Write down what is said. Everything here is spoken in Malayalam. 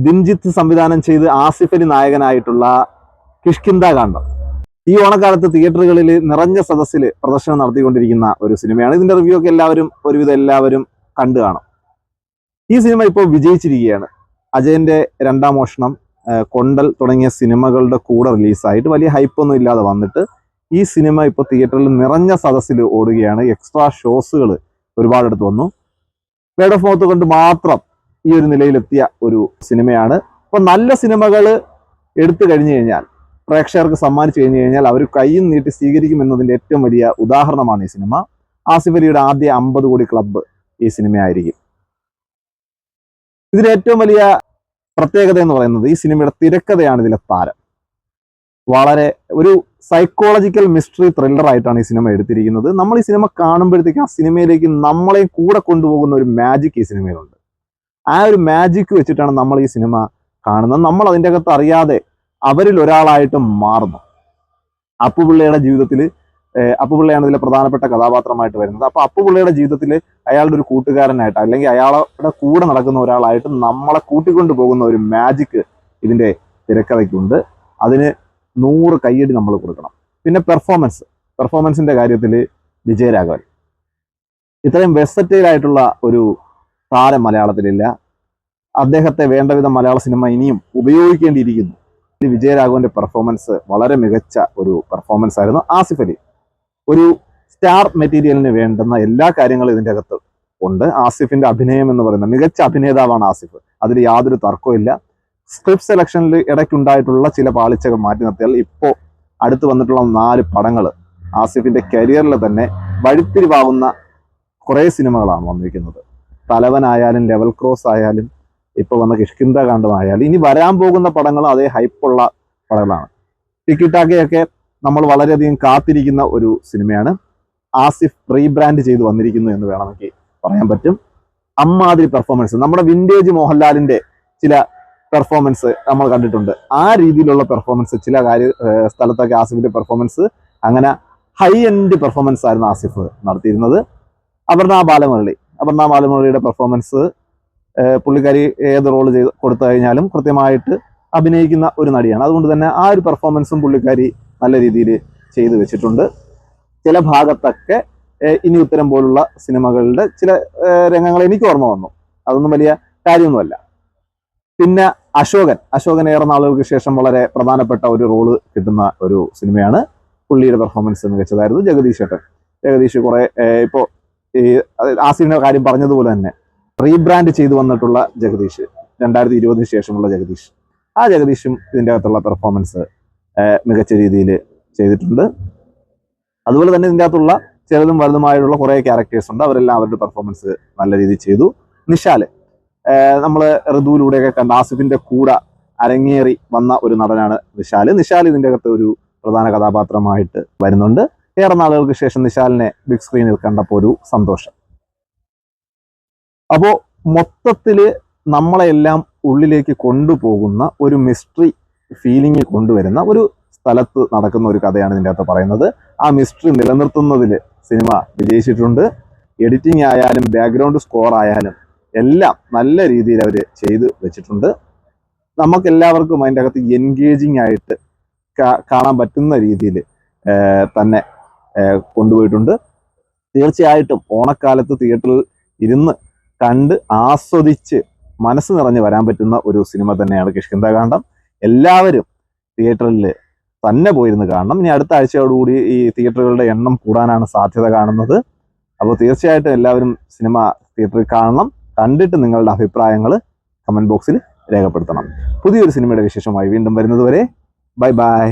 ദിൻജിത്ത് സംവിധാനം ചെയ്ത് ആസിഫ് അലി നായകനായിട്ടുള്ള കിഷ്കിന്ധ കാണ്ഡം ഈ ഓണക്കാലത്ത് തിയേറ്ററുകളിൽ നിറഞ്ഞ സദസ്സിൽ പ്രദർശനം നടത്തിക്കൊണ്ടിരിക്കുന്ന ഒരു സിനിമയാണ്. ഇതിന്റെ റിവ്യൂ ഒക്കെ ഒരുവിധം എല്ലാവരും കണ്ടു കാണും. ഈ സിനിമ ഇപ്പോൾ വിജയിച്ചിരിക്കുകയാണ്. അജയന്റെ രണ്ടാം മോഷണം, കൊണ്ടൽ തുടങ്ങിയ സിനിമകളുടെ കൂടെ റിലീസായിട്ട് വലിയ ഹൈപ്പൊന്നും ഇല്ലാതെ വന്നിട്ട് ഈ സിനിമ ഇപ്പോൾ തിയേറ്ററിൽ നിറഞ്ഞ സദസ്സിൽ ഓടുകയാണ്. എക്സ്ട്രാ ഷോസുകൾ ഒരുപാടെടുത്ത് വന്നു. വേർഡ് ഓഫ് മൗത്ത് കൊണ്ട് മാത്രം ഈ ഒരു നിലയിലെത്തിയ ഒരു സിനിമയാണ്. അപ്പോൾ നല്ല സിനിമകൾ എടുത്തു കഴിഞ്ഞു കഴിഞ്ഞാൽ, പ്രേക്ഷകർക്ക് സമ്മാനിച്ചു കഴിഞ്ഞു കഴിഞ്ഞാൽ അവർ കൈയും നീട്ടി സ്വീകരിക്കുമെന്നതിൻ്റെ ഏറ്റവും വലിയ ഉദാഹരണമാണ് ഈ സിനിമ. ആസിഫ് അലിയുടെ ആദ്യ 50 കോടി ക്ലബ്ബ് ഈ സിനിമയായിരിക്കും. ഇതിന് ഏറ്റവും വലിയ പ്രത്യേകത എന്ന് പറയുന്നത് ഈ സിനിമയുടെ തിരക്കഥയാണ് ഇതിലെ താരം. വളരെ ഒരു സൈക്കോളജിക്കൽ മിസ്റ്ററി ത്രില്ലർ ആയിട്ടാണ് ഈ സിനിമ എടുത്തിരിക്കുന്നത്. നമ്മൾ ഈ സിനിമ കാണുമ്പോഴത്തേക്കും ആ സിനിമയിലേക്ക് നമ്മളെ കൂടെ കൊണ്ടുപോകുന്ന ഒരു മാജിക് ഈ സിനിമയിലുണ്ട്. ആ ഒരു മാജിക് വെച്ചിട്ടാണ് നമ്മൾ ഈ സിനിമ കാണുന്നത്. നമ്മൾ അതിൻ്റെ അകത്ത് അറിയാതെ അവരിൽ ഒരാളായിട്ട് മാറുന്നു. അപ്പുപിള്ളയുടെ ജീവിതത്തിൽ അപ്പുപിള്ളയാണ് ഇതിലെ പ്രധാനപ്പെട്ട കഥാപാത്രമായിട്ട് വരുന്നത്. അപ്പോൾ അപ്പുപിള്ളയുടെ ജീവിതത്തിൽ അയാളുടെ ഒരു കൂട്ടുകാരനായിട്ട് അല്ലെങ്കിൽ അയാളുടെ കൂടെ നടക്കുന്ന ഒരാളായിട്ട് നമ്മളെ കൂട്ടിക്കൊണ്ടു പോകുന്ന ഒരു മാജിക് ഇതിൻ്റെ തിരക്കഥയ്ക്കുണ്ട്. അതിന് 100 കയ്യടി നമ്മൾ കൊടുക്കണം. പിന്നെ പെർഫോമൻസിന്റെ കാര്യത്തിൽ വിജയരാഘവൻ ഇത്രയും വെർസറ്റൈൽ ഒരു താരം മലയാളത്തിലില്ല. അദ്ദേഹത്തെ വേണ്ടവിധം മലയാള സിനിമ ഇനിയും ഉപയോഗിക്കേണ്ടിയിരിക്കുന്നു. വിജയരാഘവന്റെ പെർഫോമൻസ് വളരെ മികച്ച ഒരു പെർഫോമൻസ് ആയിരുന്നു. ആസിഫ് അലി ഒരു സ്റ്റാർ മെറ്റീരിയലിന് വേണ്ടുന്ന എല്ലാ കാര്യങ്ങളും ഇതിൻ്റെ അകത്ത് ഉണ്ട്. ആസിഫിന്റെ അഭിനയം എന്ന് പറയുന്നത് മികച്ച അഭിനേതാവാണ് ആസിഫ്, അതിൽ യാതൊരു തർക്കവും. സ്ക്രിപ്റ്റ് സെലക്ഷനിൽ ഇടയ്ക്കുണ്ടായിട്ടുള്ള ചില പാളിച്ചകൾ മാറ്റി നിർത്തിയാൽ ഇപ്പോൾ അടുത്ത് വന്നിട്ടുള്ള 4 പടങ്ങൾ ആസിഫിന്റെ കരിയറിൽ തന്നെ വഴിത്തിരിവാകുന്ന കുറേ സിനിമകളാണ് വന്നിരിക്കുന്നത്. തലവനായാലും ലെവൽ ക്രോസ് ആയാലും ഇപ്പോൾ വന്ന കിഷ്കിന്ധ കാണ്ഡമായാലും ഇനി വരാൻ പോകുന്ന പടങ്ങളും അതേ ഹൈപ്പുള്ള പടങ്ങളാണ്. ടിക്കിടാക്കയൊക്കെ നമ്മൾ വളരെയധികം കാത്തിരിക്കുന്ന ഒരു സിനിമയാണ്. ആസിഫ് റീബ്രാൻഡ് ചെയ്ത് വന്നിരിക്കുന്നു എന്ന് വേണമെങ്കിൽ പറയാൻ പറ്റും. അമ്മാതിരി പെർഫോമൻസ്, നമ്മുടെ വിന്റേജ് മോഹൻലാലിന്റെ ചില പെർഫോമൻസ് നമ്മൾ കണ്ടിട്ടുണ്ട്. ആ രീതിയിലുള്ള പെർഫോമൻസ് ചില സ്ഥലത്തൊക്കെ ആസിഫിന്റെ പെർഫോമൻസ് അങ്ങനെ ഹൈ എൻഡ് പെർഫോമൻസ് ആയിരുന്നു ആസിഫ് നടത്തിയിരുന്നത്. അപർണ ബാലമുരളിയുടെ പെർഫോമൻസ്, പുള്ളിക്കാരി ഏത് റോൾ ചെയ്ത് കൊടുത്തു കഴിഞ്ഞാലും കൃത്യമായിട്ട് അഭിനയിക്കുന്ന ഒരു നടിയാണ്. അതുകൊണ്ട് തന്നെ ആ ഒരു പെർഫോമൻസും പുള്ളിക്കാരി നല്ല രീതിയിൽ ചെയ്തു വെച്ചിട്ടുണ്ട്. ചില ഭാഗത്തൊക്കെ ഇനി ഉത്തരം പോലുള്ള സിനിമകളുടെ ചില രംഗങ്ങൾ എനിക്ക് ഓർമ്മ വന്നു. അതൊന്നും വലിയ കാര്യമൊന്നുമല്ല. പിന്നെ അശോകൻ ഏറെ നാളുകൾക്ക് ശേഷം വളരെ പ്രധാനപ്പെട്ട ഒരു റോള് കിട്ടുന്ന ഒരു സിനിമയാണ്. പുള്ളിയുടെ പെർഫോമൻസ് മികച്ചതായിരുന്നു. ജഗദീഷ് കുറെ ഇപ്പോൾ ഈ ആസിഫിന്റെ കാര്യം പറഞ്ഞതുപോലെ തന്നെ റീബ്രാൻഡ് ചെയ്തു വന്നിട്ടുള്ള ജഗദീഷ്, 2020 ശേഷമുള്ള ജഗദീഷ്, ആ ജഗദീഷും ഇതിൻ്റെ അകത്തുള്ള പെർഫോമൻസ് മികച്ച രീതിയിൽ ചെയ്തിട്ടുണ്ട്. അതുപോലെ തന്നെ ഇതിൻ്റെ അകത്തുള്ള ചെറുതും വലുതുമായിട്ടുള്ള കുറേ ക്യാരക്ടേഴ്സ് ഉണ്ട്. അവരെല്ലാം അവരുടെ പെർഫോമൻസ് നല്ല രീതിയിൽ ചെയ്തു. നിഷാല് നമ്മൾ ഋതുവിലൂടെയൊക്കെ കണ്ട ആസിഫിന്റെ കൂടെ അരങ്ങേറി വന്ന ഒരു നടനാണ് നിഷാൽ ഇതിൻ്റെ അകത്ത് ഒരു പ്രധാന കഥാപാത്രമായിട്ട് വരുന്നുണ്ട്. ഏറെ നാളുകൾക്ക് ശേഷം നിഷാലിനെ ബിഗ് സ്ക്രീനിൽ കണ്ടപ്പോൾ ഒരു സന്തോഷം. അപ്പോൾ മൊത്തത്തിൽ നമ്മളെല്ലാം ഉള്ളിലേക്ക് കൊണ്ടുപോകുന്ന ഒരു മിസ്റ്ററി ഫീലിംഗ് കൊണ്ടുവരുന്ന ഒരു സ്ഥലത്ത് നടക്കുന്ന ഒരു കഥയാണ് ഇതിൻ്റെ അകത്ത് പറയുന്നത്. ആ മിസ്റ്ററി നിലനിർത്തുന്നതിൽ സിനിമ വിജയിച്ചിട്ടുണ്ട്. എഡിറ്റിംഗ് ആയാലും ബാക്ക്ഗ്രൗണ്ട് സ്കോർ ആയാലും എല്ലാം നല്ല രീതിയിൽ അവർ ചെയ്ത് വെച്ചിട്ടുണ്ട്. നമുക്കെല്ലാവർക്കും അതിൻ്റെ അകത്ത് എൻഗേജിങ് ആയിട്ട് കാണാൻ പറ്റുന്ന രീതിയിൽ തന്നെ കൊണ്ടുപോയിട്ടുണ്ട്. തീർച്ചയായിട്ടും ഓണക്കാലത്ത് തിയേറ്ററിൽ ഇരുന്ന് കണ്ട് ആസ്വദിച്ച് മനസ്സ് നിറഞ്ഞ് വരാൻ പറ്റുന്ന ഒരു സിനിമ തന്നെയാണ് കിഷ്കിന്ധ കാണ്ഡം. എല്ലാവരും തിയേറ്ററിൽ തന്നെ പോയിരുന്ന് കാണണം. ഇനി അടുത്ത ആഴ്ചയോടുകൂടി ഈ തിയേറ്ററുകളുടെ എണ്ണം കൂടാനാണ് സാധ്യത കാണുന്നത്. അപ്പോൾ തീർച്ചയായിട്ടും എല്ലാവരും സിനിമ തിയേറ്ററിൽ കാണണം. കണ്ടിട്ട് നിങ്ങളുടെ അഭിപ്രായങ്ങൾ കമൻറ്റ് ബോക്സിൽ രേഖപ്പെടുത്തണം. പുതിയൊരു സിനിമയുടെ വിശേഷമായി വീണ്ടും വരുന്നത് വരെ ബൈ ബൈ.